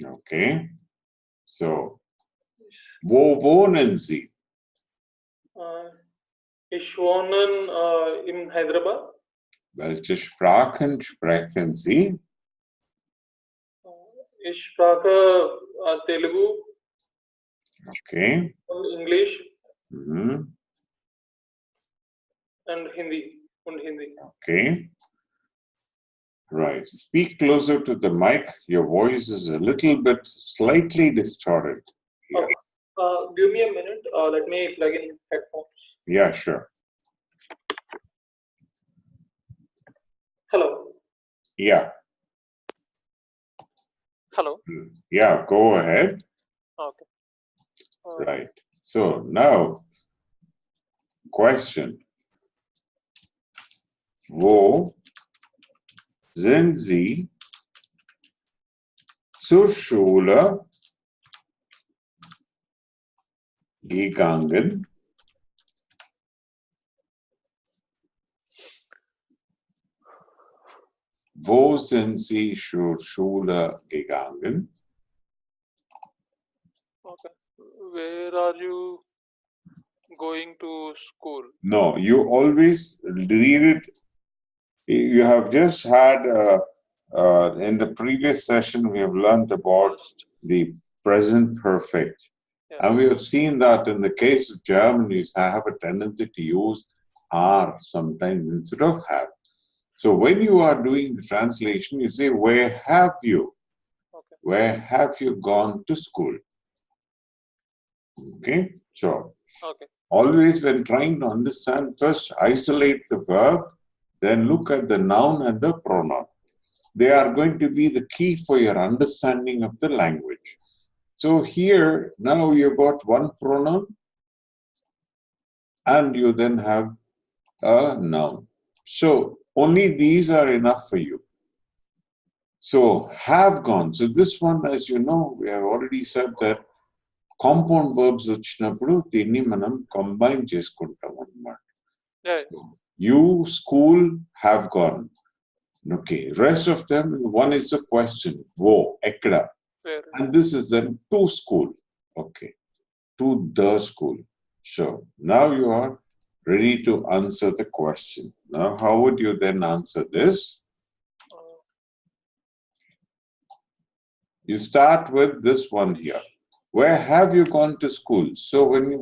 Okay. So, wo wohnen Sie? Ich wohne in Hyderabad. Welche Sprachen sprechen Sie? Ich spreche Telugu. Okay. English. Mhm. And Hindi. Okay. Right. Speak closer to the mic. Your voice is a little bit slightly distorted here. Okay. Give me a minute. Let me plug in headphones. Yeah, sure. Hello. Yeah. Hello. Yeah, go ahead. Okay. Right. So now, question. Wo sind Sie zur Schule gegangen? Wo sind Sie zur Schule gegangen? Okay. Where are you going to school? No, you always read it. You have just had, in the previous session, we have learned about the present perfect. Yeah. And we have seen that in the case of Germans, I have a tendency to use are sometimes instead of have. So when you are doing the translation, you say, where have you? Okay. Where have you gone to school? Okay, so Okay. always when trying to understand, first isolate the verb, then look at the noun and the pronoun. They are going to be the key for your understanding of the language. So here, now you've got one pronoun and you then have a noun. So only these are enough for you. So have gone. So this one, as you know, we have already said that compound verbs వచ్చినప్పుడు దీన్ని మనం combine చేసుకుంటాం అన్నమాట. So, you school have gone. Okay, rest of them, one is the question, wo, ekkada. And this is then to school. Okay, to the school. So now you are ready to answer the question. Now, how would you then answer this? You start with this one here. Where have you gone to school? So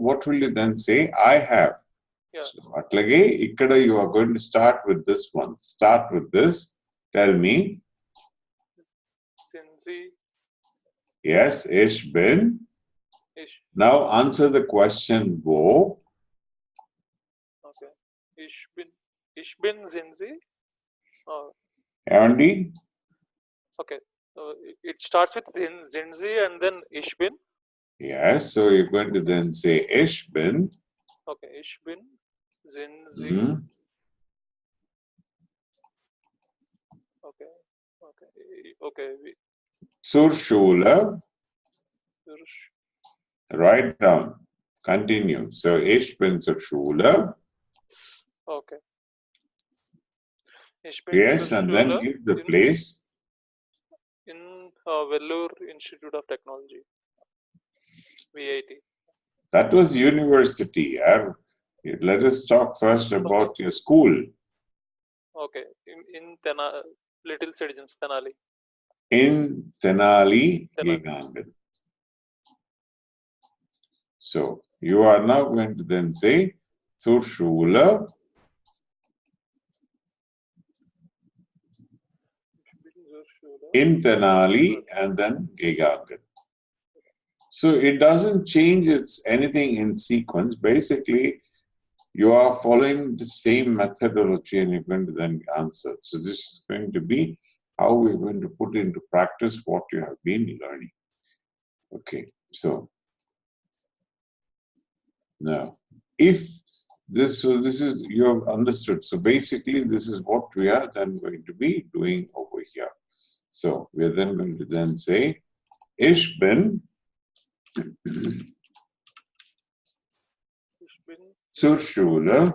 what will you then say? I have. Yeah. So atlage ikkada you are going to start with this one. Start with this. Tell me. Sinzi. Yes, ich bin. Ich. Now answer the question wo. Okay. Ich bin Zinzi. Andy? Okay. It starts with Zinzi and then ich bin. Yes, so you're going to then say ich bin. Okay, ich bin Zinzi. Okay. Zur Schule. Write down. Continue. So ich bin zur Schule. Okay. Ich bin yes, zur and Schule then give the place. In Vellore Institute of Technology. VIT. That was university. Let us talk first about your school. Okay. In Little Citizens, Tenali. In Tenali gegangen. So you are now going to then say zur Schule. In Tenali and then gegangen. So it doesn't change anything in sequence. Basically, you are following the same methodology and you're going to then answer. So this is going to be how we're going to put into practice what you have been learning. Okay, so now if this is you have understood. So basically this is what we are then going to be doing over here. So we're then going to then say ich bin zur Schule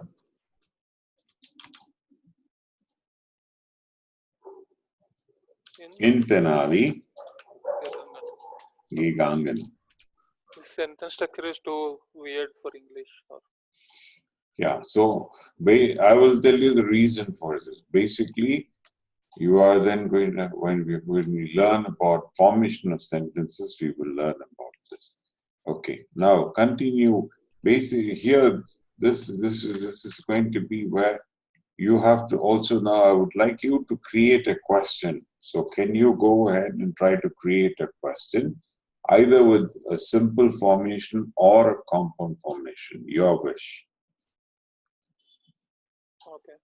in Tenali Gegangen. This sentence structure is too weird for English. Yeah, so I will tell you the reason for this. Basically, you are then going to, when we learn about formation of sentences, we will learn about this. Okay, now continue. Basically, here, this is going to be where you have to also now, I would like you to create a question. So can you go ahead and try to create a question, either with a simple formation or a compound formation, your wish. Okay.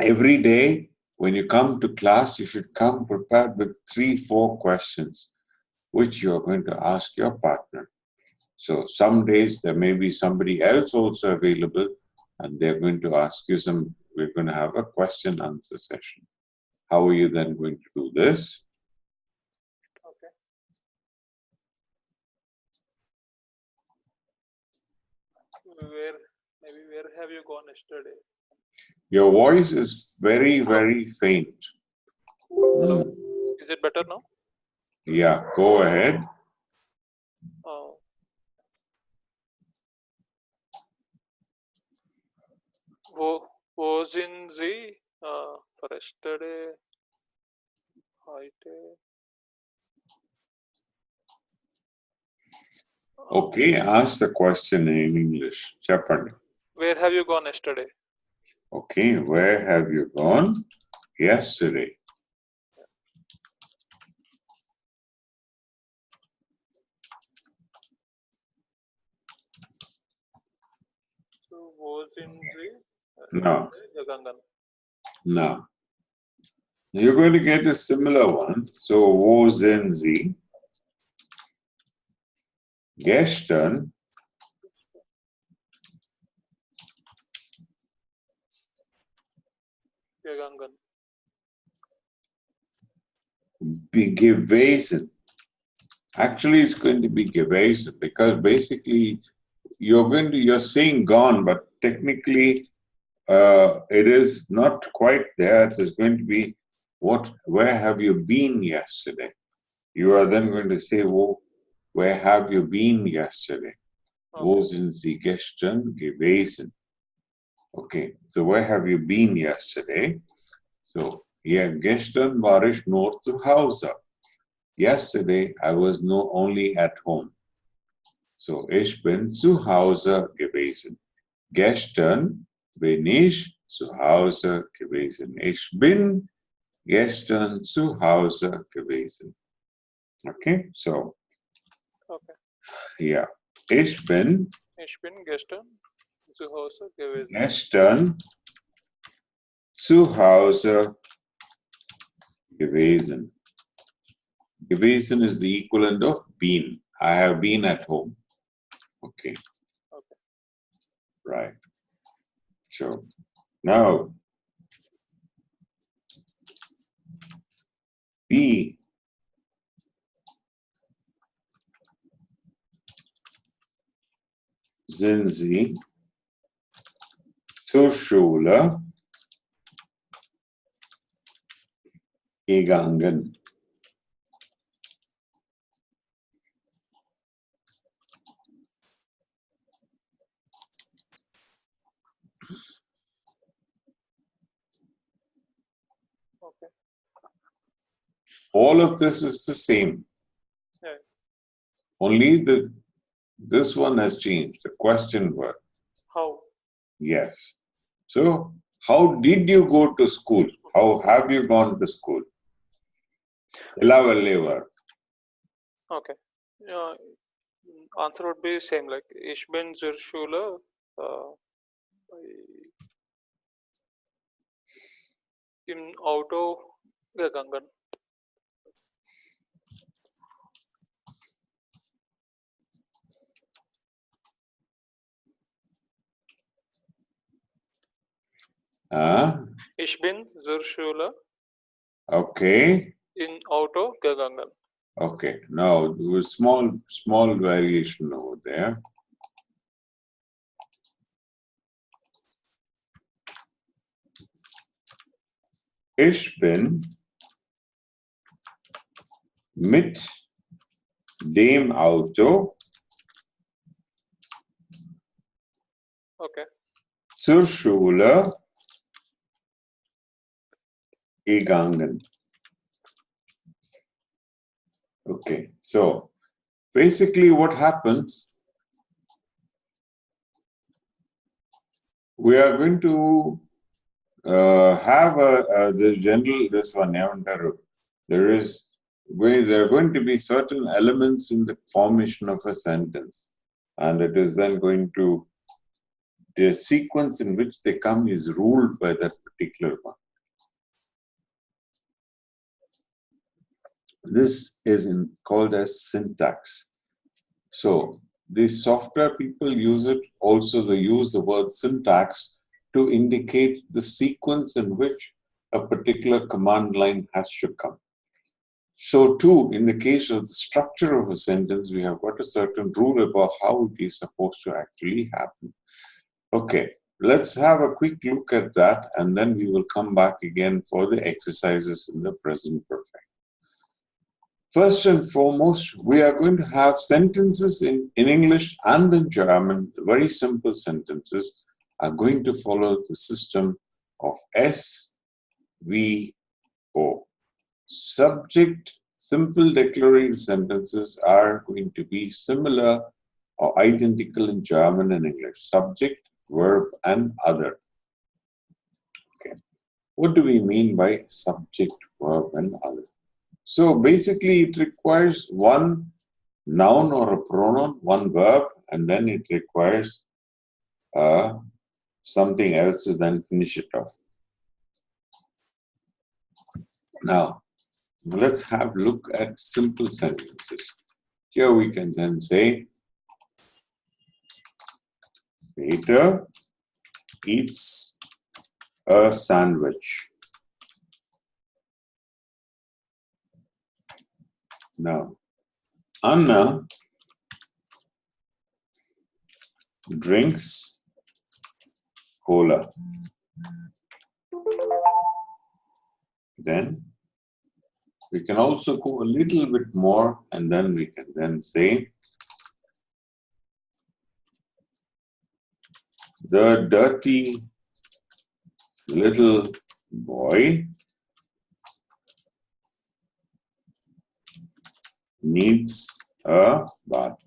Every day, when you come to class, you should come prepared with 3-4 questions, which you are going to ask your partner. So some days there may be somebody else also available, and they're going to ask you we're going to have a question answer session. How are you then going to do this? Okay. Where have you gone yesterday? Your voice is very, very faint. Hello? Is it better now? Yeah, go ahead. Was in the for yesterday. Okay, ask the question in English. Chapandi. Where have you gone yesterday? Okay, where have you gone yesterday? So was in the No. Jagangan. No. You're going to get a similar one. So, wo sind Sie gestern Jagangan. gewesen? Actually, it's going to be gewesen because basically you're saying gone, but technically it is not quite there. It is going to be where have you been yesterday? You are then going to say, where have you been yesterday? Okay. Wo sind Sie gestern gewesen? Okay, so where have you been yesterday? So, yeah, gestern war ich nur zu Hause. Yesterday, I was only at home. So, ich bin zu Hause gewesen. Gestern bin ich zu Hause gewesen. Ich bin gestern zu Hause gewesen. Okay, so. Okay. Yeah. Ich bin gestern zu Hause gewesen. Gestern zu Hause gewesen. Gewesen is the equivalent of been. I have been at home. Okay. Okay. Right. So now wie sind Sie zur Schule gegangen? Okay. All of this is the same. Yeah. Only this one has changed, the question word. How? Yes. So, how did you go to school? How have you gone to school? Okay. Answer would be same, like ich bin zur Schule im Auto gegangen. Ich bin zur Schule Okay. in Auto gegangen. Okay. Now, there was small variation over there. Ich bin mit dem Auto Okay. zur Schule gegangen. Okay, so basically what happens, we are going to have the general, this one, there are going to be certain elements in the formation of a sentence, and it is then going to, the sequence in which they come is ruled by that particular one. This is called as syntax. So these software people use it, also they use the word syntax to indicate the sequence in which a particular command line has to come. So too, in the case of the structure of a sentence, we have got a certain rule about how it is supposed to actually happen. Okay, let's have a quick look at that, and then we will come back again for the exercises in the present perfect. First and foremost, we are going to have sentences in English and in German. Very simple sentences are going to follow the system of S, V, O. Subject, simple declarative sentences are going to be similar or identical in German and English. Subject, verb, and other. Okay. What do we mean by subject, verb, and other? So basically it requires one noun or a pronoun, one verb, and then it requires something else to then finish it off. Now, let's have a look at simple sentences. Here we can then say, Peter eats a sandwich. Now, Anna drinks cola. Then we can also go a little bit more, and then we can then say, the dirty little boy needs a bath.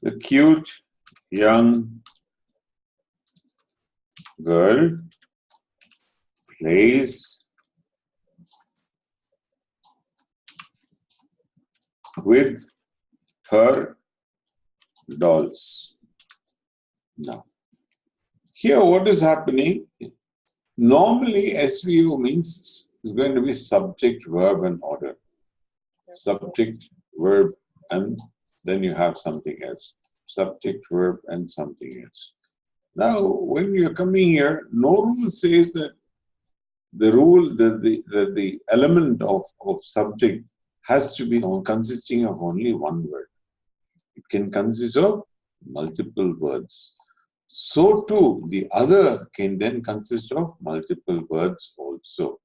The cute young girl plays with her dolls. Now, here what is happening? Normally, SVO means is going to be subject, verb, and order. Subject, verb, and then you have something else. Subject, verb, and something else. Now, when you're coming here, no rule says that the element of subject has to be consisting of only one word. It can consist of multiple words. So too, the other can then consist of multiple words also.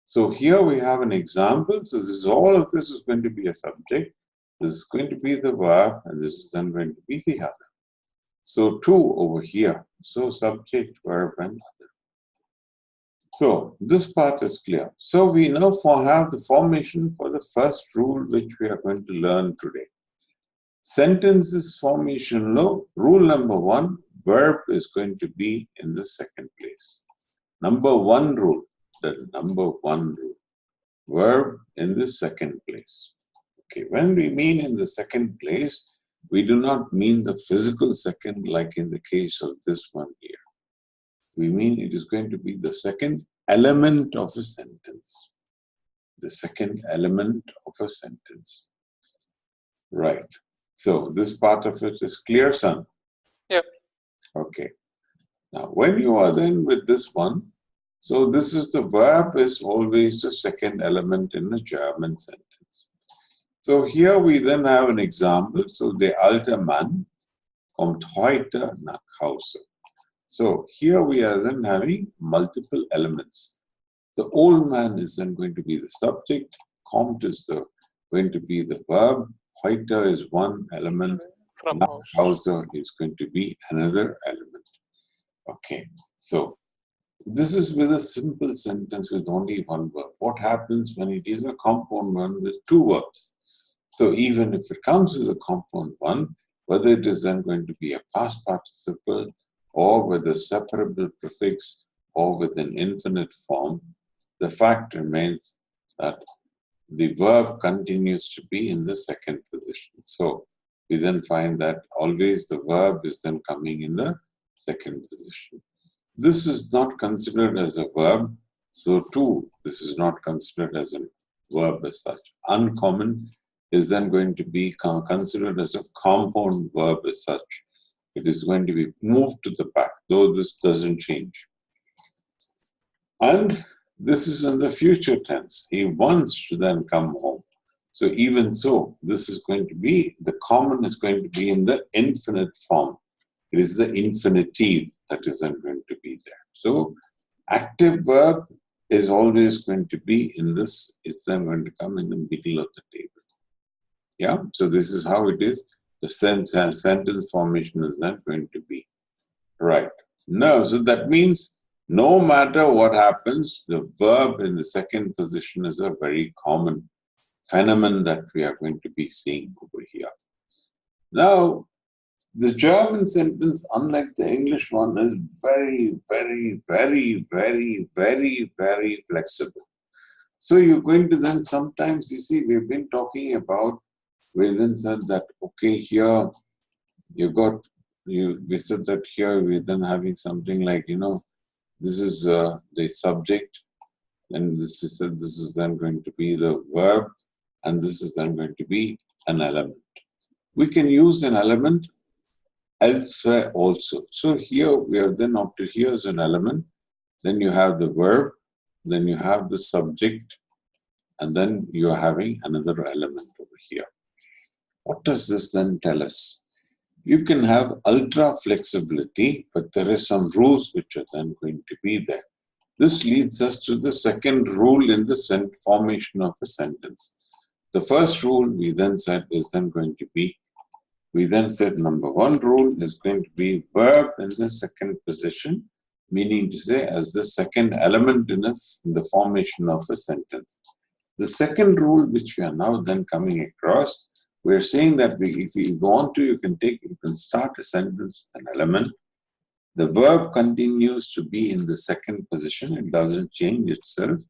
So here we have an example. So all of this is going to be a subject. This is going to be the verb, and this is then going to be the other. So two over here. So subject, verb, and other. So this part is clear. So we now have the formation for the first rule which we are going to learn today. Sentences formation law, rule number one, verb is going to be in the second place. Number one rule, verb in the second place. Okay, when we mean in the second place, we do not mean the physical second like in the case of this one here. We mean it is going to be the second element of a sentence. The second element of a sentence. Right. So this part of it is clear, son? Yep. Okay. Now, when you are then with this one, so this is the verb is always the second element in a German sentence. So here we then have an example. So der alte Mann kommt heute nach Hause. So here we are then having multiple elements. The old man is then going to be the subject, kommt is going to be the verb, heute is one element, From nach house. Hause is going to be another element. Okay, so this is with a simple sentence with only one verb. What happens when it is a compound one with two verbs? So even if it comes with a compound one, whether it is then going to be a past participle or with a separable prefix or with an infinite form, the fact remains that the verb continues to be in the second position. So we then find that always the verb is then coming in the second position. This is not considered as a verb, so too this is not considered as a verb as such. Uncommon is then going to be considered as a compound verb as such. It is going to be moved to the back, though this doesn't change. And this is in the future tense. He wants to then come home. So even so, this is going to be, the common is going to be in the infinite form. It is the infinitive that is then going to be there. So active verb is always going to be in this, it's then going to come in the middle of the table. Yeah, so this is how it is. The sentence formation is then going to be. Right. No, so that means no matter what happens, the verb in the second position is a very common phenomenon that we are going to be seeing over here. Now, the German sentence, unlike the English one, is very, very, very, very, very, very flexible. So you're going to then sometimes, you see, we've been talking about, we then said that, okay, here we said that here we're then having something like, this is the subject, and this is then going to be the verb, and this is then going to be an element. We can use an element elsewhere also. So here we are then up to here is an element, then you have the verb, then you have the subject, and then you are having another element over here. What does this then tell us? You can have ultra flexibility, but there are some rules which are then going to be there. This leads us to the second rule in the formation of a sentence. The first rule we then said is then going to be, we then said number one rule is going to be verb in the second position, meaning to say as the second element in the formation of a sentence. The second rule which we are now then coming across, we're saying that if you want to, you can start a sentence with an element. The verb continues to be in the second position. It doesn't change itself.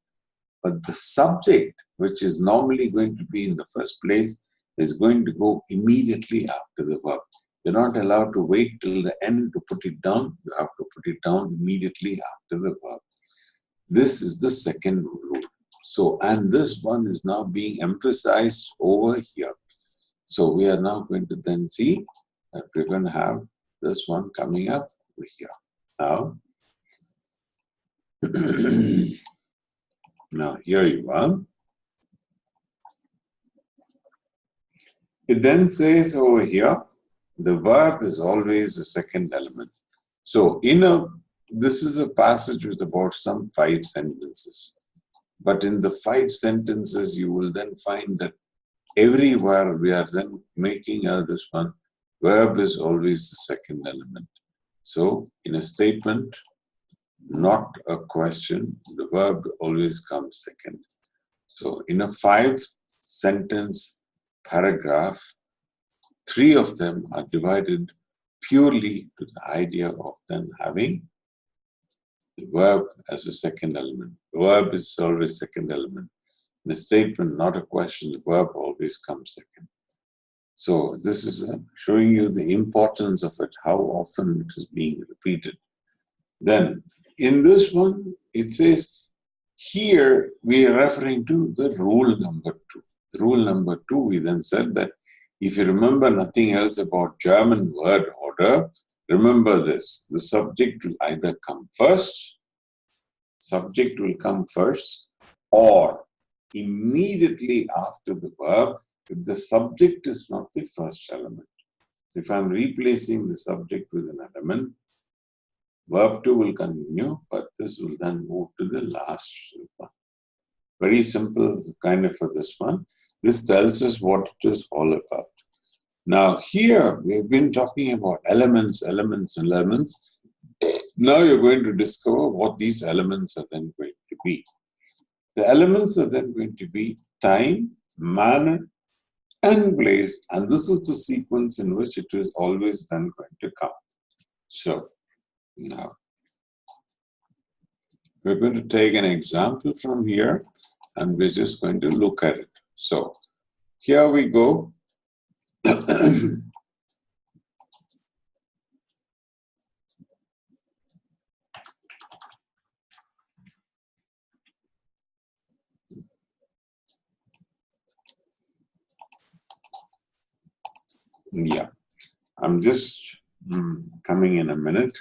But the subject, which is normally going to be in the first place, is going to go immediately after the verb. You're not allowed to wait till the end to put it down. You have to put it down immediately after the verb. This is the second rule. So, and this one is now being emphasized over here. So we are now going to then see that we're going to have this one coming up over here. Now, now here you are. It then says over here, the verb is always the second element. So this is a passage with about some 5 sentences. But in the 5 sentences, you will then find that everywhere we are then making this one, verb is always the second element. So in a statement, not a question, the verb always comes second. So in a 5-sentence paragraph, 3 of them are divided purely to the idea of then having the verb as a second element. The verb is always second element. In a statement, not a question, the verb always comes second. So this is showing you the importance of it, how often it is being repeated. Then in this one, it says, here we are referring to the rule number 2. The rule number 2, we then said that if you remember nothing else about German word order, remember this, the subject will either come first, or immediately after the verb, if the subject is not the first element. So if I'm replacing the subject with an element, Verb 2 will continue, but this will then move to the last one. Very simple kind of for this one. This tells us what it is all about. Now here, we've been talking about elements. Now you're going to discover what these elements are then going to be. The elements are then going to be time, manner, and place, and this is the sequence in which it is always then going to come. So now we're going to take an example from here, and we're just going to look at it. So here we go. Yeah, I'm just coming in a minute.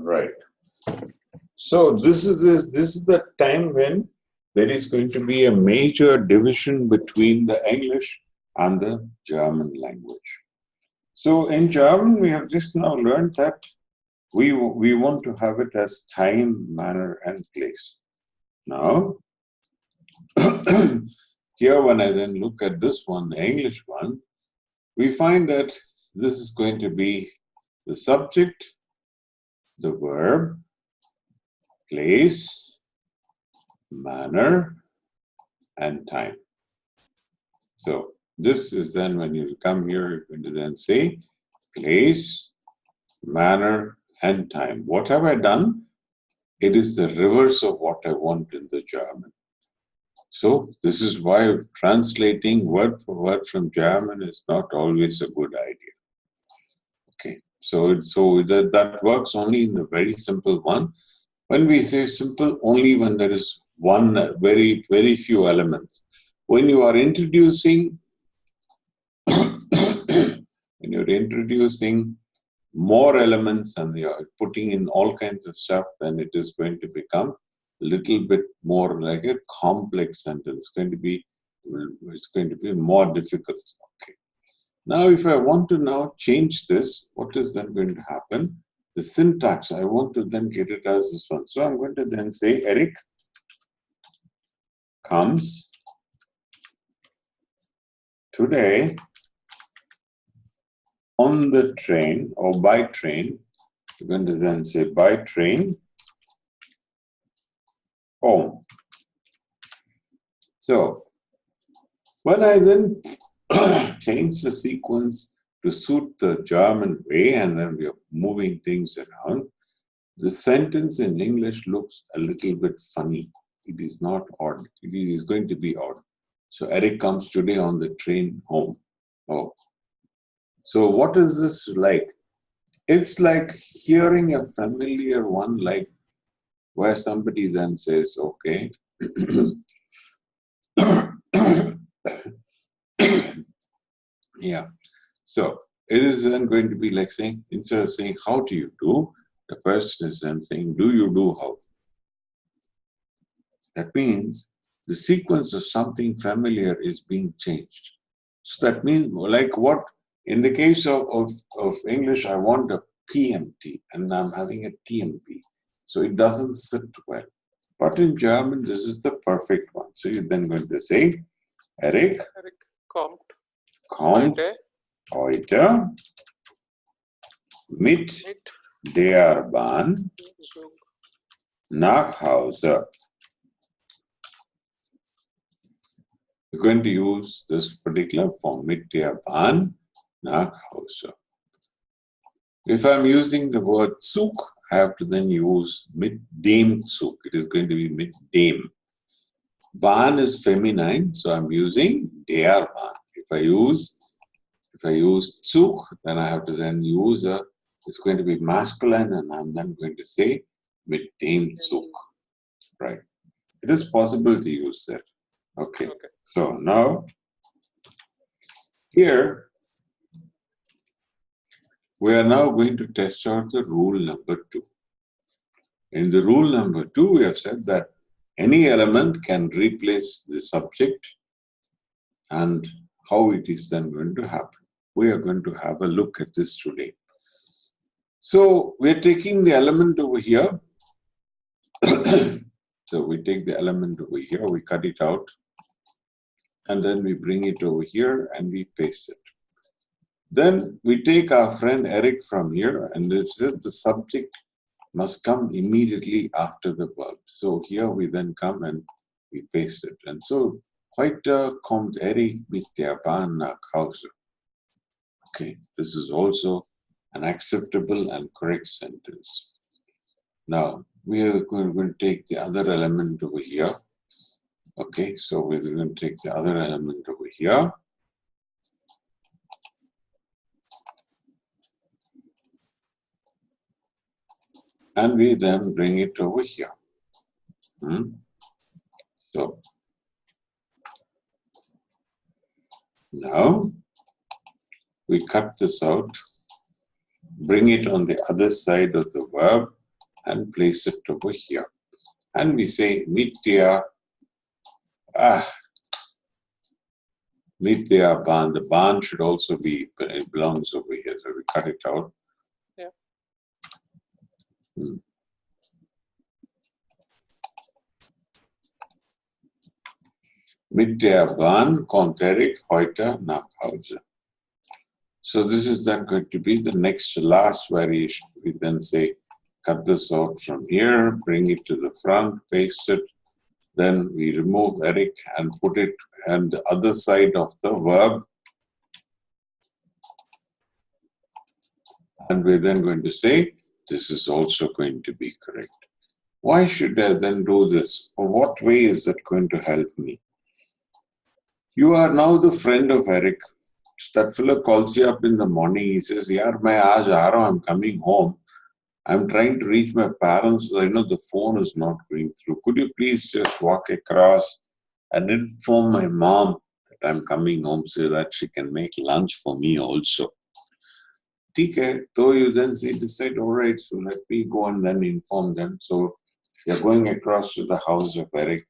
Right. So this is the time when there is going to be a major division between the English and the German language. So in German, we have just now learned that we want to have it as time, manner, and place. Now, here when I then look at this one, the English one, we find that this is going to be the subject, the verb, place, manner, and time. So this is then when you come here, you're going to then say place, manner, and time. What have I done? It is the reverse of what I want in the German. So this is why translating word for word from German is not always a good idea. Okay, so that works only in the very simple one. When we say simple, only when there is one very few elements. When you are introducing more elements and you're putting in all kinds of stuff, then it is going to become a little bit more like a complex sentence. It's going to be more difficult. Okay. Now, if I want to now change this, what is then going to happen? The syntax, I want to then get it as this one. So I'm going to then say Eric comes today on the train or by train. We're going to then say by train home. So when I then change the sequence to suit the German way, and then we are moving things around, the sentence in English looks a little bit funny. It is not odd. It is going to be odd. So Eric comes today on the train home. Oh. So what is this like? It's like hearing a familiar one, like where somebody then says, okay, yeah. So it is then going to be like saying, instead of saying, how do you do? The person is then saying, do you do how? That means the sequence of something familiar is being changed. So that means, like what, in the case of English, I want a PMT and I'm having a TMP. So it doesn't sit well. But in German, this is the perfect one. So you're then going to say, Eric kommt kommt heute mit der Bahn nach Hause. You're going to use this particular form, mit der Bahn nach Hause. If I'm using the word Zug, I have to then use mit dem Zug. It is going to be mit dem. Bahn is feminine, so I'm using der Bahn. If I use Zug, then I have to then use it's going to be masculine, and I'm then going to say mit dem Zug. Right. It is possible to use that. Okay. So now, here, we are now going to test out the rule number 2. In the rule number 2, we have said that any element can replace the subject, and how it is then going to happen. We are going to have a look at this today. So we are taking the element over here. So we take the element over here, we cut it out, and then we bring it over here and we paste it. Then we take our friend Eric from here, and it says the subject must come immediately after the verb. So here we then come and we paste it. And so, heute kommt Eric mit der Bahn nach Hause. Okay, this is also an acceptable and correct sentence. Now, we are going to take the other element over here. Okay, so we're going to take the other element over here. And we then bring it over here. So, now we cut this out, bring it on the other side of the verb, and place it over here. And we say, mit der Bahn. The Bahn should also be, it belongs over here, so we cut it out. Yeah. Mit der Bahn kommt Eric heute nach Hause. So this is then going to be the next last variation. We then say, cut this out from here, bring it to the front, paste it. Then we remove Eric and put it on the other side of the verb. And we're then going to say, this is also going to be correct. Why should I then do this? Or what way is that going to help me? You are now the friend of Eric. That fellow calls you up in the morning. He says, Yaar, main aaj aa raha hu, I'm coming home. I'm trying to reach my parents. I know the phone is not going through. Could you please just walk across and inform my mom that I'm coming home so that she can make lunch for me also? Okay, so you then decide, all right, so let me go and then inform them. So you're going across to the house of Eric.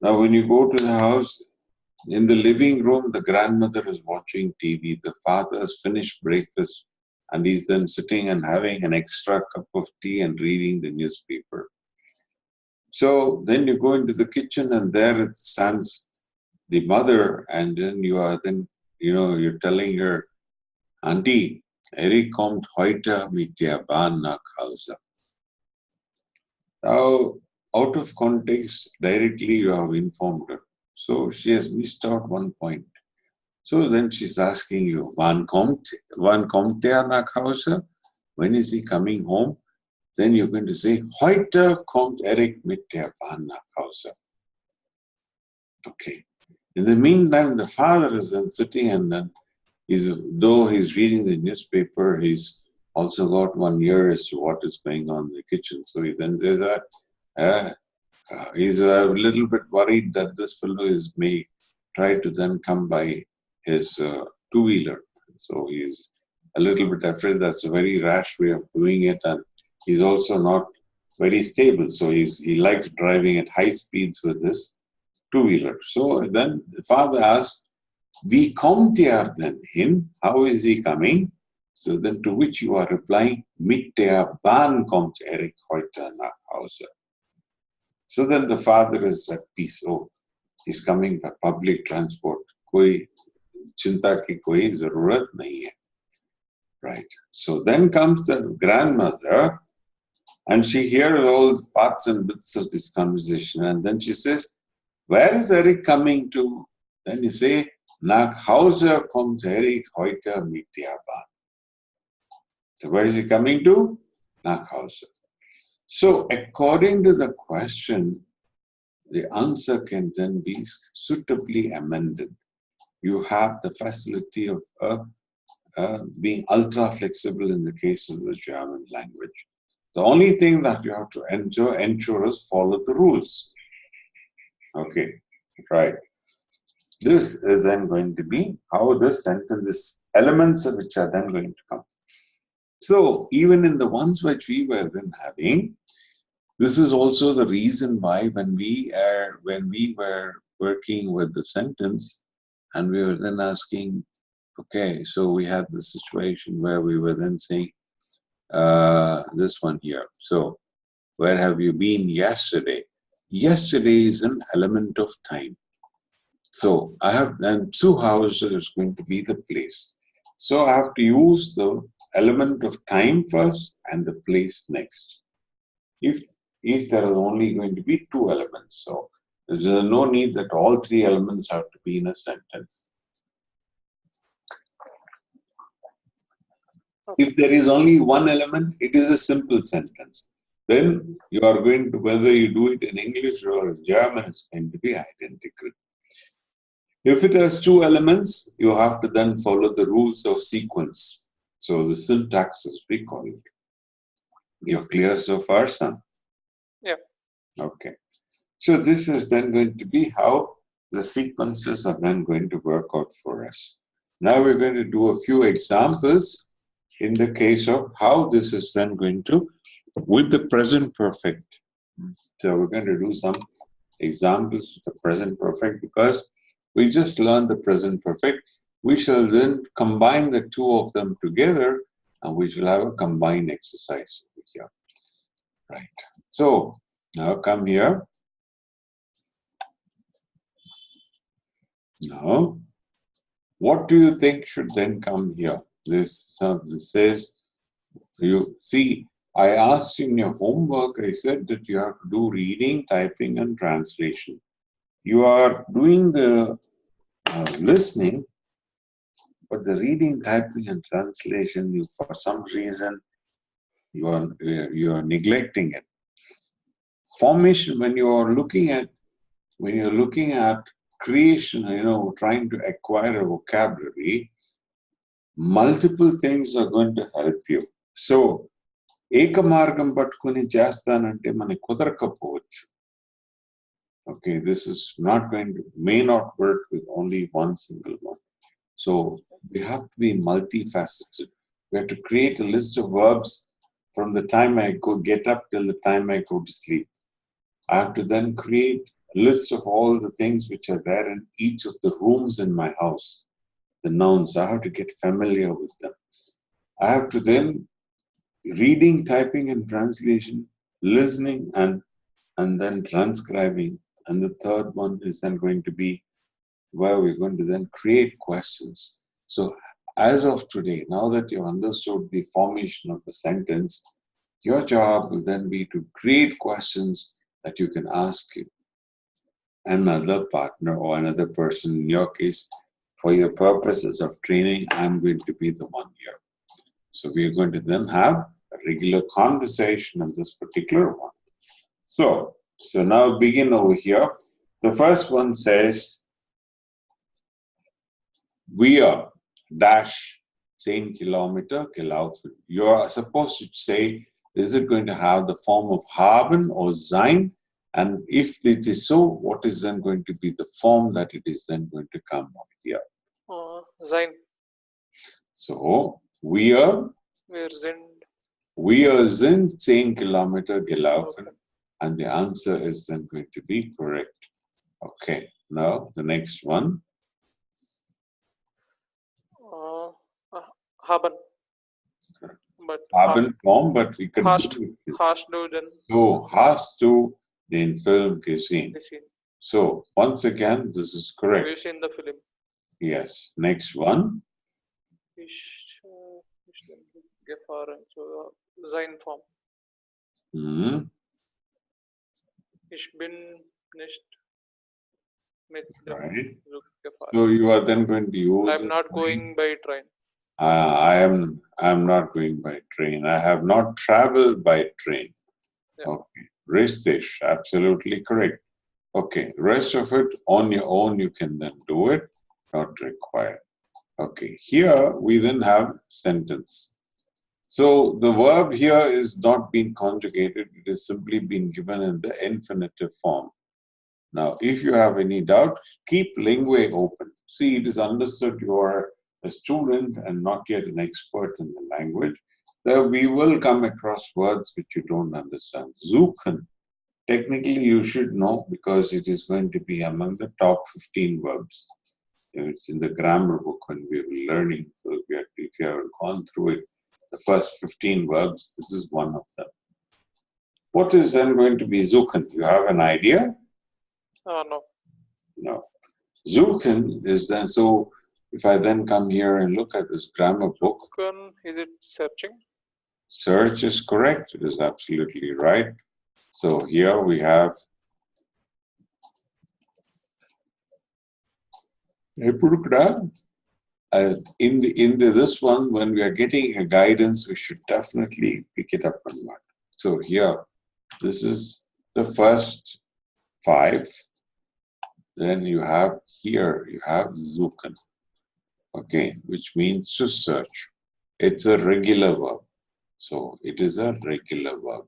Now, when you go to the house, in the living room, the grandmother is watching TV. The father has finished breakfast, and he's then sitting and having an extra cup of tea and reading the newspaper. So then you go into the kitchen, and there it stands the mother, and then you're telling her, Auntie, Eric kommt heute mit der Bahn nach Hause. Now, out of context, directly you have informed her. So she has missed out one point. So then she's asking you, wann kommt er nach Hause? When is he coming home? Then you're going to say, heute kommt Eric mit der Bahn nach Hause. Okay. In the meantime, the father is then sitting, and then though he's reading the newspaper, he's also got one ear as to what is going on in the kitchen. So he then says that he's a little bit worried that this fellow may try to then come by his two-wheeler. So he's a little bit afraid that's a very rash way of doing it, and he's also not very stable. So he likes driving at high speeds with this two-wheeler. So then the father asks, wie kommt er denn hin? How is he coming? So then to which you are replying, mit der Bahn kommt Eric heute nach Hause. So then the father is at peace. Oh, he's coming by public transport. कोई चिंता की कोई जरूरत नहीं है. Right. So then comes the grandmother, and she hears all parts and bits of this conversation, and then she says, "Where is Eric coming to?" Then you say, "Nach Hause kommt Eric heute mit der Bahn." So where is he coming to? Nach Hause. So according to the question, the answer can then be suitably amended. You have the facility of being ultra flexible in the case of the German language. The only thing that you have to ensure is follow the rules. Okay, right. This is then going to be how this sentence, elements of which are then going to come. So even in the ones which we were then having, this is also the reason why when we were working with the sentence and we were then asking, okay, so we had the situation where we were then saying this one here. So where have you been yesterday? Yesterday is an element of time. So I have, and Zu Hause is going to be the place. So I have to use the element of time first and the place next. If there is only going to be two elements, so there's no need that all three elements have to be in a sentence. If there is only one element, it is a simple sentence. Then you are going to, whether you do it in English or in German, it's going to be identical. If it has two elements, you have to then follow the rules of sequence. So the syntax, as we call it. You're clear so far, son? Yeah. Okay. So this is then going to be how the sequences are then going to work out for us. Now we're going to do a few examples in the case of how this is then going to, with the present perfect. So we're going to do some examples with the present perfect because we just learned the present perfect. We shall then combine the two of them together and we shall have a combined exercise over here. Right. So now come here. Now, what do you think should then come here? This says, you see, I asked in your homework, I said that you have to do reading, typing, and translation. You are doing the listening, but the reading, typing, and translation, you for some reason you are neglecting it. Formation, when you're looking at creation, trying to acquire a vocabulary, multiple things are going to help you. So, ekamargam patkuni chestanante mane kudarakapochu. Okay, this is may not work with only one single one. So we have to be multifaceted. We have to create a list of verbs from the time I get up till the time I go to sleep. I have to then create a list of all the things which are there in each of the rooms in my house. The nouns, I have to get familiar with them. I have to then reading, typing, and translation, listening, and then transcribing. And the third one is then going to be where we're going to then create questions. So as of today, now that you've understood the formation of the sentence, your job will then be to create questions that you can ask another partner or another person. In your case, for your purposes of training, I'm going to be the one here. So we're going to then have a regular conversation on this particular one. So now begin over here. The first one says, we are dash 10 kilometer gelaufen. You are supposed to say, is it going to have the form of haben or sein? And if it is so, what is then going to be the form that it is then going to come out here? Sein. So, wir sind 10 Kilometer gelaufen. Okay. And the answer is then going to be correct. Okay, now the next one. Haben. But haben form, but we can hast du den. So, hast du den Film gesehen? So, once again, this is correct. We've seen the film. Yes. Next one. Ich, ich bin gefahren. So, sein Form. Hmm. Ich bin nicht mit dem Right. Zug gefahren. So you are then going to use I'm not going by train. I'm not going by train. I have not traveled by train. Yeah. Okay. Restish, absolutely correct. Okay. Rest of it on your own, you can then do it. Not required. Okay. Here we then have sentence. So the verb here is not being conjugated. It is simply been given in the infinitive form. Now, if you have any doubt, keep Lingua open. See, it is understood you are a student and not yet an expert in the language. There we will come across words which you don't understand. Suchen, technically you should know because it is going to be among the top 15 verbs. It's in the grammar book when we were learning. So if you have gone through it, the first 15 verbs, this is one of them. What is then going to be suchen? You have an idea? No. No. Suchen is then, so if I then come here and look at this grammar book, Is it searching? search is correct. It is absolutely right. So here we have in this one, when we are getting a guidance, we should definitely pick it up on one. So here, this is the first 5. Then you have here, you have suchen, okay, which means to search. It's a regular verb. So it is a regular verb.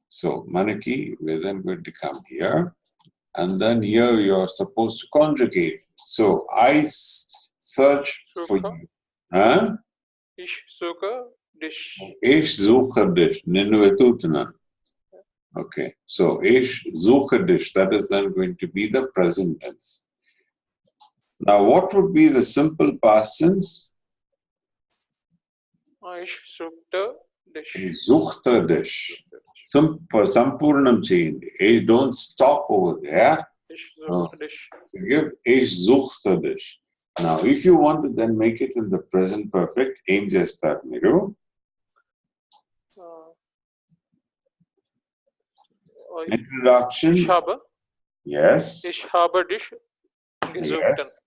So Manaki, we're then going to come here. And then here you are supposed to conjugate. So I search for you. Huh? Ich suche dich. Ich suche dich. Ninnuetutana. Okay. So ich suche dich. That is then going to be the present tense. Now what would be the simple past tense? Ich suchte dich. Ich suchte dich. Sampurnam change. Don't stop over there. Ich suche dich. So give ich suchte dich. Now, if you want to then make it in the present perfect, ఏం చేస్తారు మీరు? Introduction. Ich habe. Yes. Ich habe dich gesucht. Yes.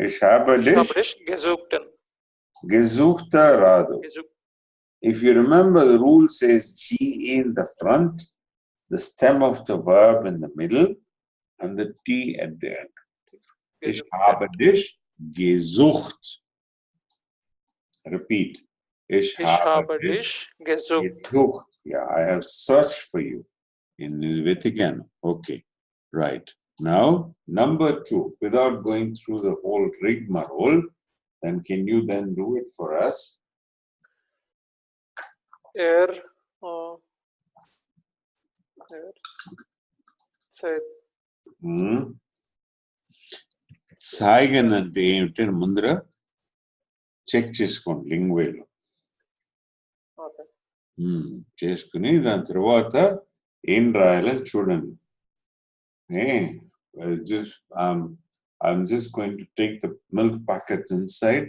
Ich habe dich gesucht. Gesuchte Radu. If you remember, the rule says G in the front, the stem of the verb in the middle, and the T at the end. Ich habe dich gesucht. Repeat. Ich habe dich gesucht. Yeah, I have searched for you. In Vatican. Okay. Right. Now, number 2, without going through the whole rigmarole, then can you then do it for us? Zeigen అంటే ఏమిటి ముందర check చేసుకోండి లింగ్వేలో చేసుకుని దాని తర్వాత ఏం రాయాలని చూడండి I'm just going to take the milk packets inside.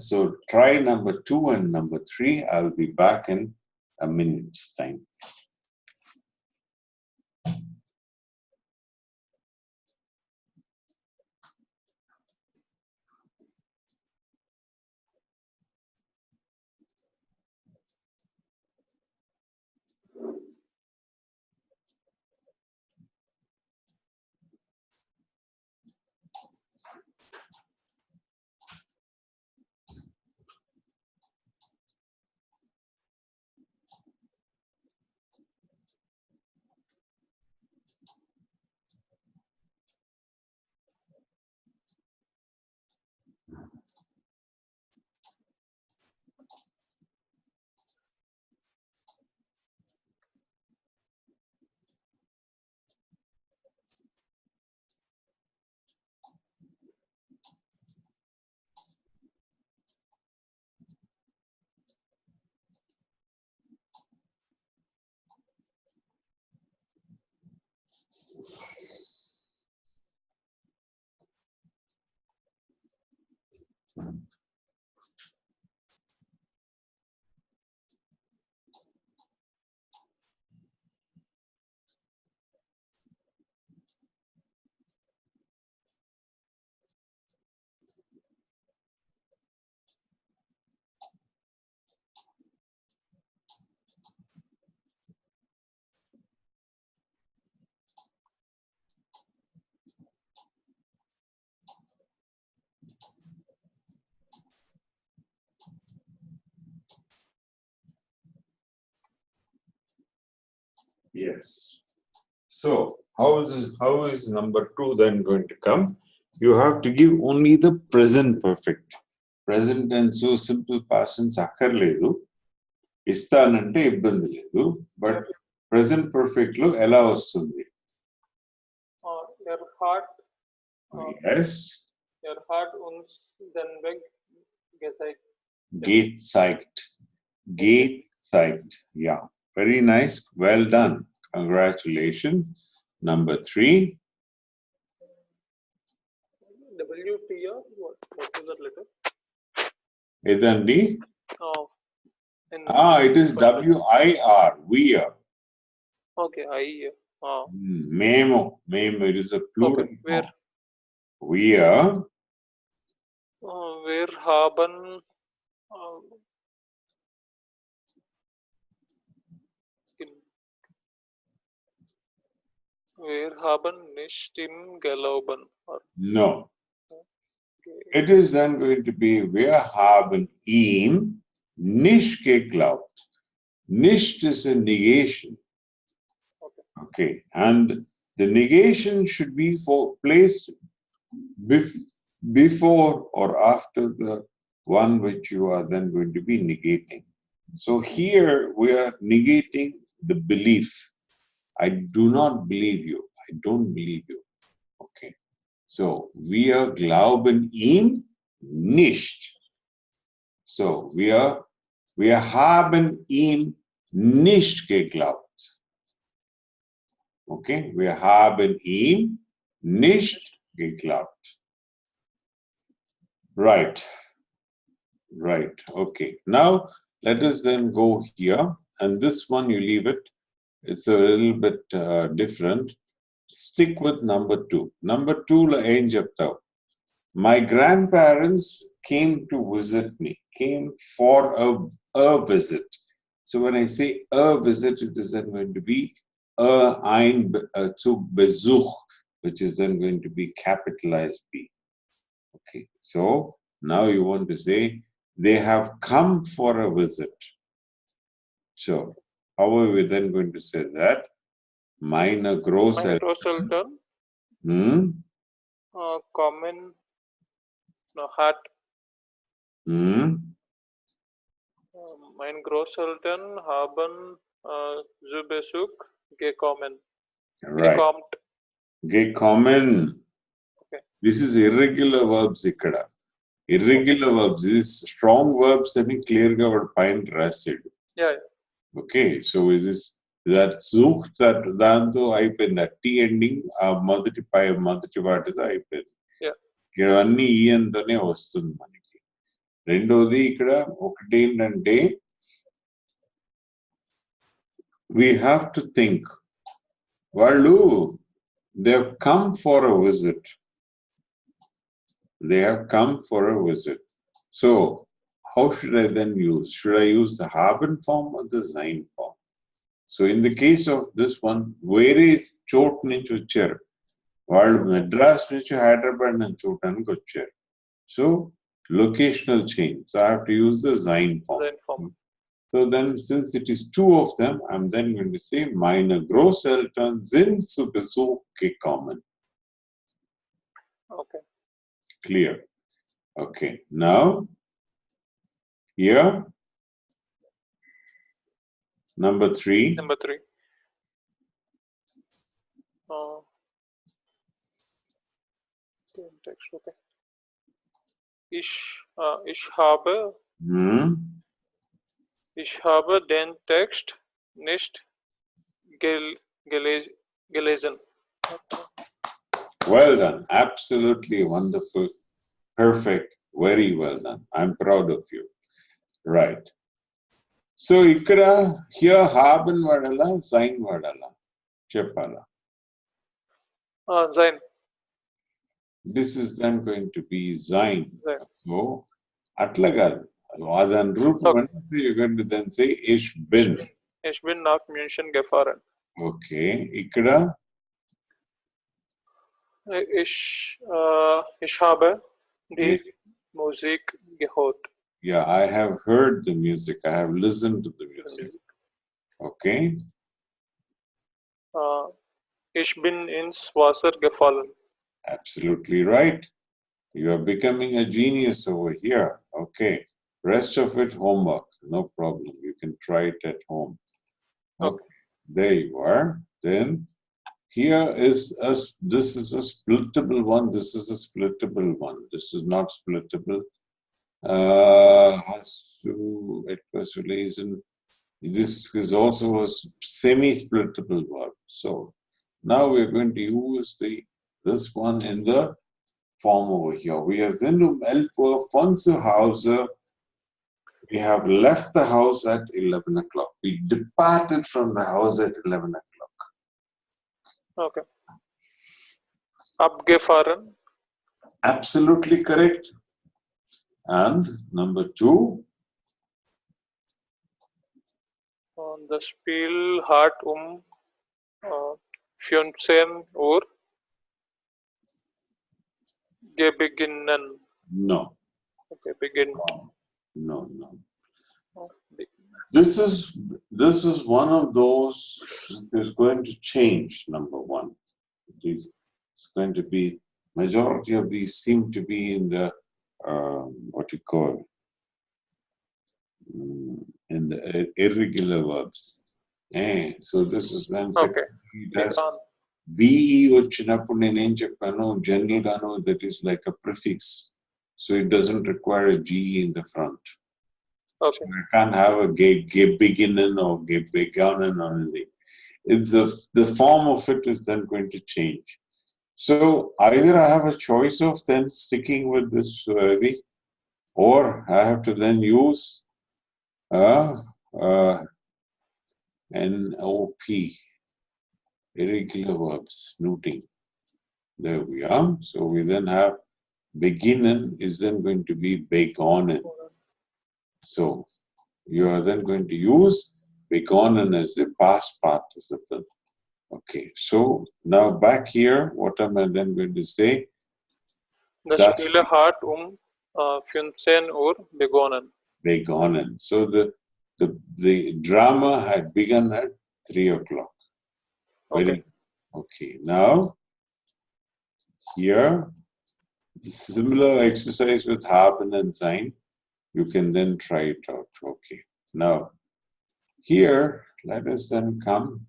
So try number 2 and number 3. I'll be back in a minute's time. Yes. So, how is number 2 then going to come? You have to give only the present perfect. Present tense, simple past tense akkarledu. Istanante ibbandi ledu. But present perfect lo ela vastundi? Your heart. Yes. Your heart uns den Weg gezeigt. Gate psyched. Gate psyched. Yeah. Very nice. Well done. Congratulations. Number 3. WTR? What is that letter? Idandi? It is WIR. We are. Okay, I. Memo. Memo. It is a plural. Okay, where? We are. Where haben. Wir haben nicht im Glauben. No. It is then going to be wir haben ihm nicht geglaubt. Nicht is a negation. Okay. And the negation should be placed before or after the one which you are then going to be negating. So here we are negating the belief. I do not believe you. I don't believe you. Okay. So, wir glauben ihm nicht. So, wir haben ihm nicht geglaubt. Okay, wir haben ihm nicht geglaubt. Right. Right. Okay. Now, let us then go here. And this one, you leave it. It's a little bit different. Stick with number 2. Number 2 la em cheptavu. My grandparents came to visit me. Came for a visit. So when I say a visit, it is then going to be zu Besuch, which is then going to be capitalized B. Okay. So now you want to say they have come for a visit. So how are we then going to say that? Meine Großeltern. Kommen hat. Mein Großeltern haben zu Besuch gekommen. Right. Gekommen. Okay. This is irregular verbs ikkada. Irregular verbs. These strong verbs అని clear గా వాడు పైన రాసాడు. Yeah. Okay. So it is that such that దాంతో అయిపోయింది. T ending మొదటి వాటితో అయిపోయింది. ఇక్కడ అన్ని ఈఎన్తోనే వస్తుంది మనకి. రెండోది ఇక్కడ ఒకటి ఏంటంటే we have to think. వాళ్ళు they have come for a visit. They have come for a visit. So, how should I then use? Should I use the haben form or the sein form? So, in the case of this one, where is chot nunchi vacharu? Vallu Madras nunchi Hyderabad nunchi chotaniki vacharu. So, locational change. So, I have to use the sein form. So, then since it is 2 of them, I'm then going to say meine Großeltern sind zu Besuch gekommen. Okay. Clear. Okay. Now, here, number 3. Number 3. Text. Okay. Ich habe den Text nicht gelesen. Well done. Absolutely wonderful. Perfect. Very well done. I'm proud of you. Right. So, here haben vadala, sein vadala. Cheppala. Sein. This is then going to be sein. So, atla kaadu. Adan root, you're going to then say ich bin. Ich bin nach München gefahren. Okay. Ikkada? Ich habe die Musik gehört. Yeah, I have heard the music. I have listened to the music. Okay. Uh, Ich bin ins Wasser gefallen. Absolutely right. You are becoming a genius over here. Okay. Rest of it homework. No problem. You can try it at home. Okay. There you are. Then here is this is a splittable one. This is a splittable one. This is not splittable. Has to it was released in this is also a semi-splittable verb. So now we're going to use this one in the form over here. Wir sind 11 Uhr von zu Hause. We have left the house at 11 o'clock. We departed from the house at 11 o'clock. Okay. Abgefahren. Absolutely correct. And number 2. Das Spiel hat 15 Uhr beginnen. No. Okay, begin. No. Oh, This is one of those that is going to change, number 1. It's going to be, majority of these seem to be in the, what you call, in the irregular verbs. So this is when okay. it has VE వచ్చినప్పుడు నేనేం చెప్పాను general గాను that is like a prefix. So it doesn't require a GE in the front. Okay. So I can't have a beginning or begonnen or anything. It's the form of it is then going to change. So either I have a choice of then sticking with this or I have to then use NOP, irregular verbs, neuting. There we are. So we then have beginnen is then going to be begonnen. So you are then going to use begonnen as the past participle. Okay, so now back here, what am I then going to say? Das Spiel hat 15 Uhr begonnen. Begonnen. So the drama had begun at 3 o'clock. Okay. Now here, similar exercise with haben and sein. You can then try it out. Okay. Now here, let us then come.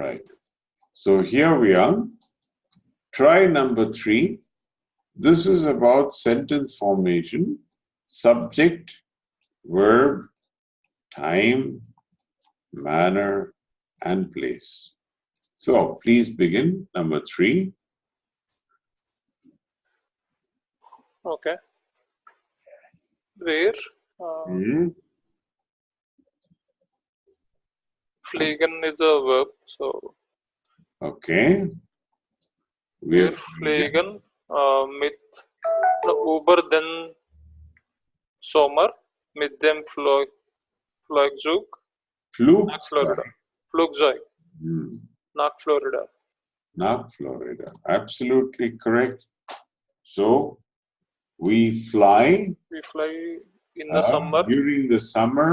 Right. So here we are. Try number 3. This is about sentence formation, subject, verb, time, manner, and place. So please begin. Number 3. Okay. Where? Fliegen is a verb. So. Okay. Wir fliegen mit über den Sommer mit dem Flugzeug nach Florida. Flugzeug nach Florida. Not Florida. Absolutely correct. So we fly. We fly in the summer. During the summer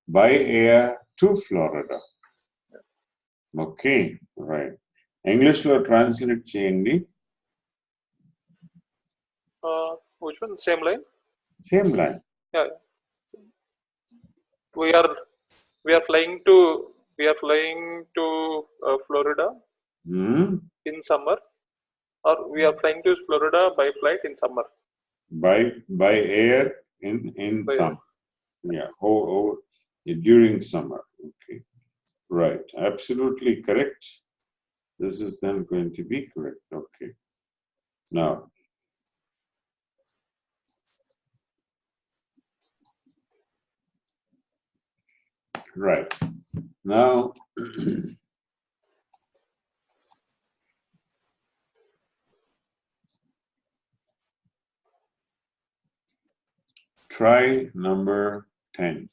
by air to Florida. Okay, right. English lo translate cheyandi. Which one? Same line? Same line. Yeah. We are flying to Florida in summer, or we are flying to Florida by flight in summer. By air in summer. Yeah. During summer. Okay. Right. Absolutely correct. This is then going to be correct. Okay. Now. Right. Now. Try number 10.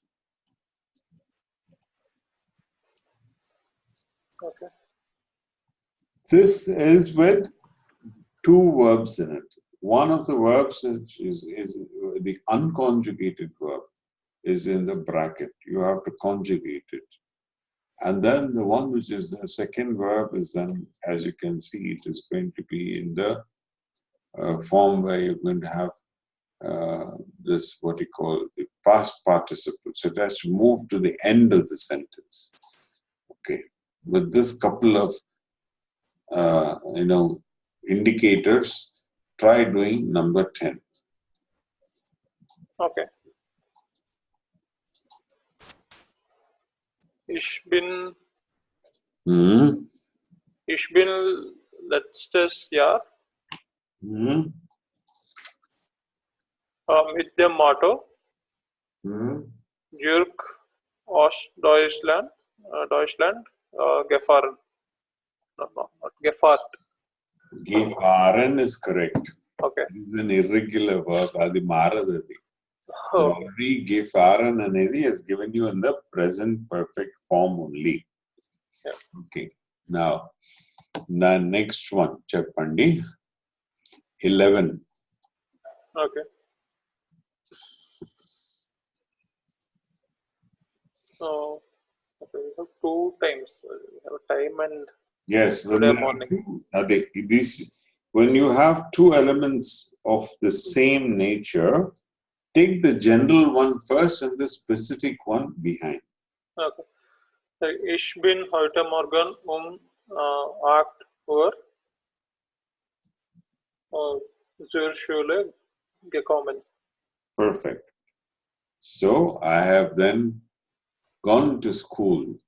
Okay. This is with two verbs in it. One of the verbs is the unconjugated verb is in the bracket. You have to conjugate it. And then the one which is the second verb is then, as you can see, it is going to be in the form where you're going to have this, what you call the past participle. So it has to move to the end of the sentence. Okay. With this couple of, indicators, try doing number 10. Okay. Ich bin letztes Jahr mit dem Motto durch Ostdeutschland gefahren. Not gefahrt. Gefahren is correct. Okay. It is an irregular verb. Adi maradadi. Oh. Already gefahren anedi has given you in the present perfect form only. Yeah. Okay. Now, the next one, Chappandi. 11. Okay. So, okay, we have 2 times. We have time and yes, today morning. When you have 2 elements of the same nature, take the general one first and the specific one behind. Okay. Ich bin heute Morgen 8 Uhr zur Schule gekommen. Perfect. So I have then gone to school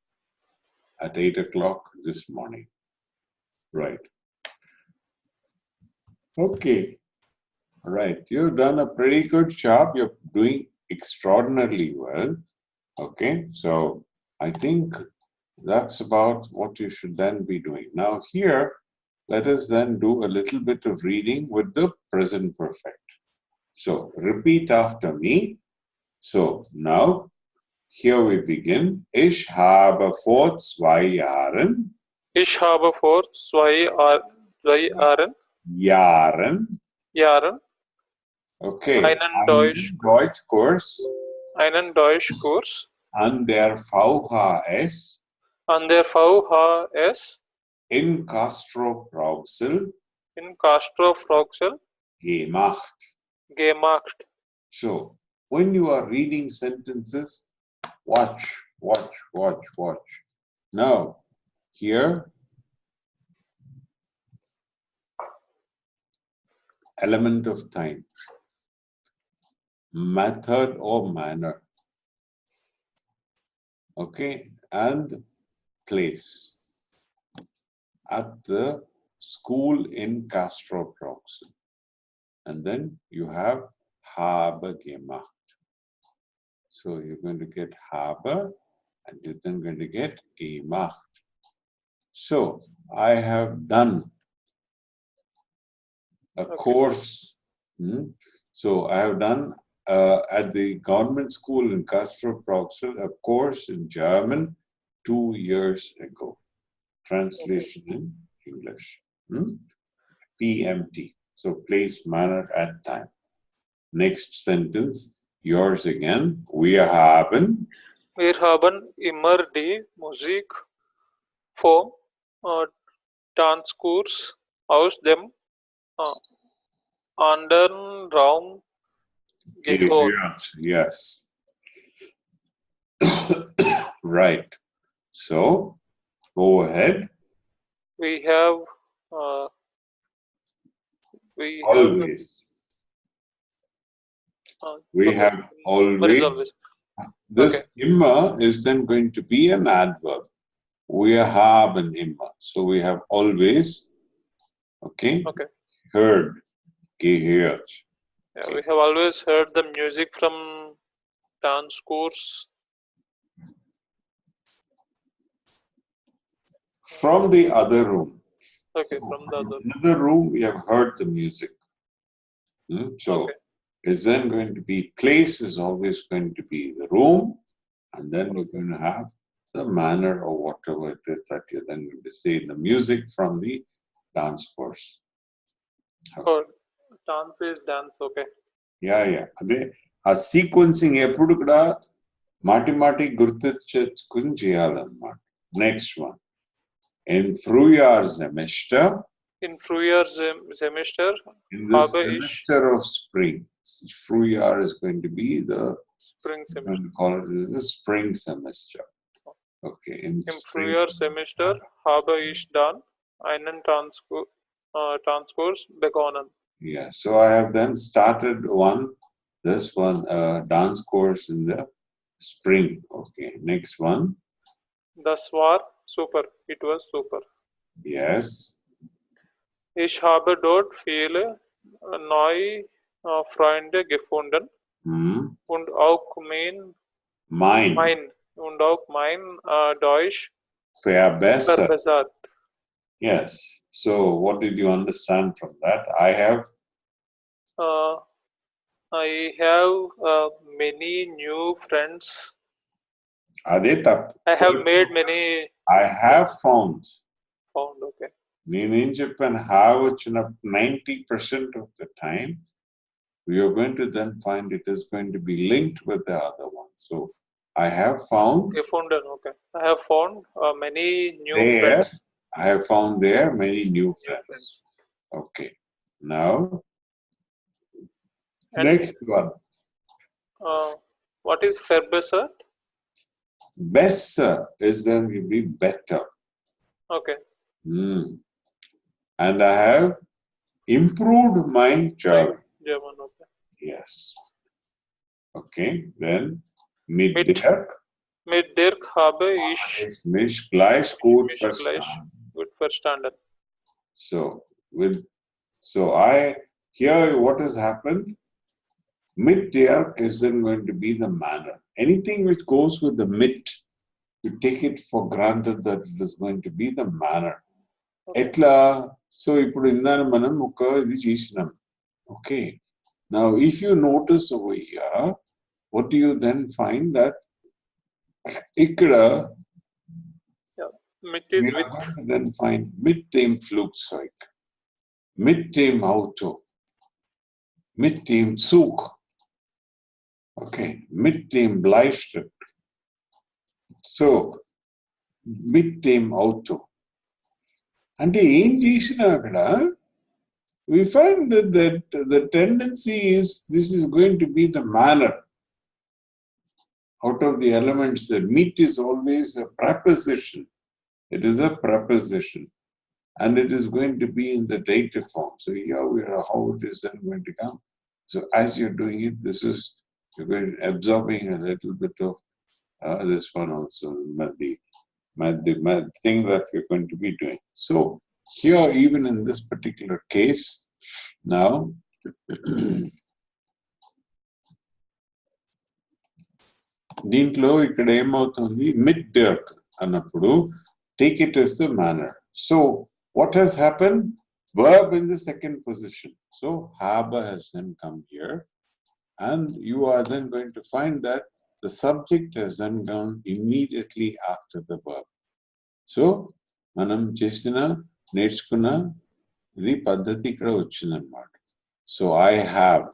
at 8 o'clock this morning. Right. Okay. All right. You've done a pretty good job. You're doing extraordinarily well. Okay. So I think that's about what you should then be doing. Now here, let us then do a little bit of reading with the present perfect. So repeat after me. So now, here we begin. Ich habe vor 2 Jahren. Ich habe vor 2 Jahren. Okay. Einen Deutschkurs. Einen Deutschkurs. An der VHS. An der VHS. In Castrop-Rauxel. In Castrop-Rauxel. Gemacht. So, when you are reading sentences, watch. Now, here, element of time, method or manner, okay, and place. At the school in Castrop-Rauxel. And then you have habe gemacht. So you're going to get habe, and you're then going to get gemacht. So I have done a course. So I have done at the government school in Castrop-Rauxel a course in German 2 years ago. Translation in English. PMT. So place, manner, and time. Next sentence, yours again. Wir haben immer die Musik vom Tanzkurs aus dem anderen Raum gehört. Yes. Right. So, go ahead. We have always. We have always. This immer is then going to be an adverb. Wir haben immer. So we have always, okay? Heard, gehört. Yeah, we have always heard the music from dance course. From the other room. Okay, from the other. In the room, we have heard the music. So it's then going to be, place is always going to be the room, and then we're going to have the manner or whatever it is that you're then going to say, the music from the dance course. Oh, dance is dance, okay. Yeah. అదే ఆ sequencing ఎప్పుడు కూడా మాటి గుర్తించుకుని చేయాలన్నమాట. Next one, in Frühjahr semester, in Frühjahr semester, in this habe semester of spring, Frühjahr is going to be the spring I'm semester. going to call it this is the spring semester. Okay, Im Frühjahr semester habe ich dann einen Tanzkurs begonnen. Yeah, so I have then started this one dance course in the spring. Okay, next one. Das war super. It was super. Yes. Ich habe dort viele neue Freunde gefunden und auch mein Deutsch verbessert. Yes. So, what did you understand from that? I have many new friends. I have made many. I have found. Okay. నేనేం చెప్పాను, have వచ్చినప్పుడు 90% of the time we are going to then find it is going to be linked with the other one. So I have found. Okay. I have found many new there, friends. I have found there many new friends. Okay. Now, and next one. What is verbessert? Besser is then will be better. Okay. And I have improved my German. Okay. Yes. Okay. Then Mittag habe ich mich gleich gut verstanden. So here what has happened? Mittag is then going to be the manner. Anything which goes with the mit, you take it for granted that it is going to be the manner. Etla, so ఇప్పుడు ఇందాన మనం ఒక ఇది చేసినాం. Okay. Now, if you notice over here, what do you then find that ikkada mit is with, then find mit dem Flugzeug, mit dem Auto, mit dem Zug. Okay, mit dem Bleistift. So, mit dem Auto. And we find that the tendency is this is going to be the manner. Out of the elements, the mit is always a preposition. It is a preposition. And it is going to be in the dative form. So here we are how it is then going to come. So as you're doing it, you're going to absorbing a little bit of this one also, the thing that we're going to be doing. So here, even in this particular case, now, దీంట్లో ఇక్కడ ఏమవుతుంది, mid డర్క్ అన్నప్పుడు take it as the manner. So what has happened? Verb in the second position. So habe has then come here, and you are then going to find that the subject has then gone immediately after the verb. So మనం చేసిన నేర్చుకున్న ఇది పద్ధతి ఇక్కడ వచ్చిందన్నమాట. So I have.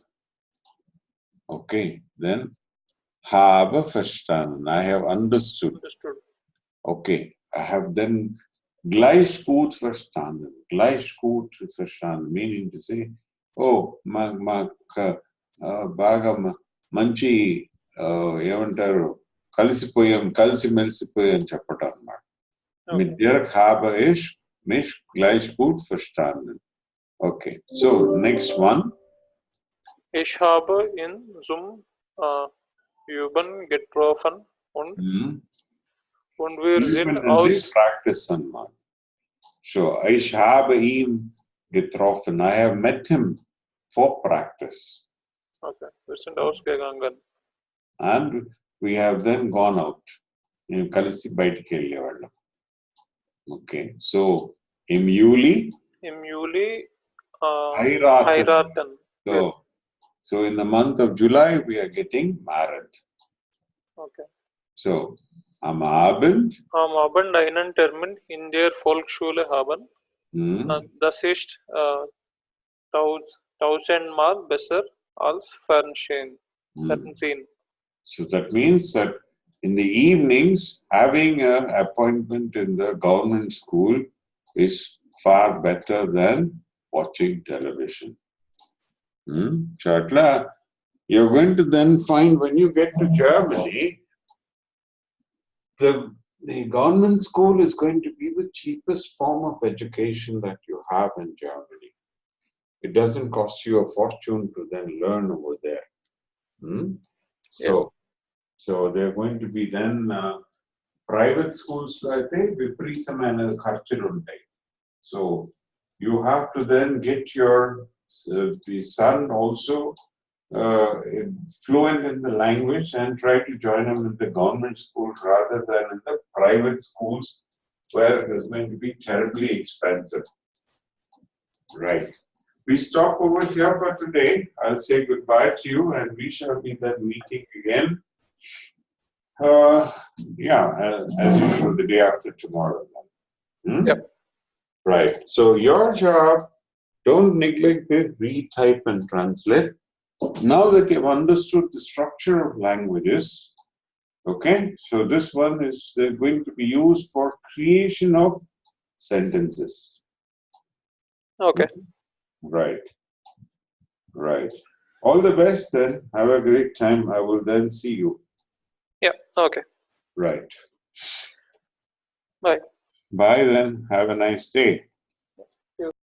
Okay, then habe verstanden. I have understood. Okay, I have then gleich gut verstanden. Gleich gut verstanden, meaning to say, oh, baga manchi ఏమంటారు కలిసిపోయాం, కలిసి మెలిసిపోయాం చెప్పటం అన్నమాట. Mit Dirk habe ich mich gleich gut verstanden. Okay, so next one. Ich habe in Zoom Üben getroffen und wir sind aus practice anmal. So ich habe ihn getroffen. I have met him for practice. Okay, wir sind ausgegangen. And we have then gone out. కలిసి బయటికి వెళ్ళేవాళ్ళం. Okay, so im Juli heiraten. So in the month of July we are getting married. Okay. So am Abend einen Termin in der Volksschule haben. Das ist tausendmal besser als Fernsehen. So that means that in the evenings, having an appointment in the government school is far better than watching television. So you're going to then find when you get to Germany, the government school is going to be the cheapest form of education that you have in Germany. It doesn't cost you a fortune to then learn over there. So they're going to be then private schools. I think viparithamana kharchiruntai. So you have to then get your the son also fluent in the language and try to join him in the government school rather than in the private schools where it is going to be terribly expensive. Right. We stop over here for today. I'll say goodbye to you and we shall be then meeting again. As usual, the day after tomorrow. Yep. Right. So your job, don't neglect it, read, type, and translate. Now that you've understood the structure of languages, okay, so this one is going to be used for creation of sentences. Okay. Right. All the best then. Have a great time. I will then see you. Yeah, okay. Right. Bye. Bye then. Have a nice day.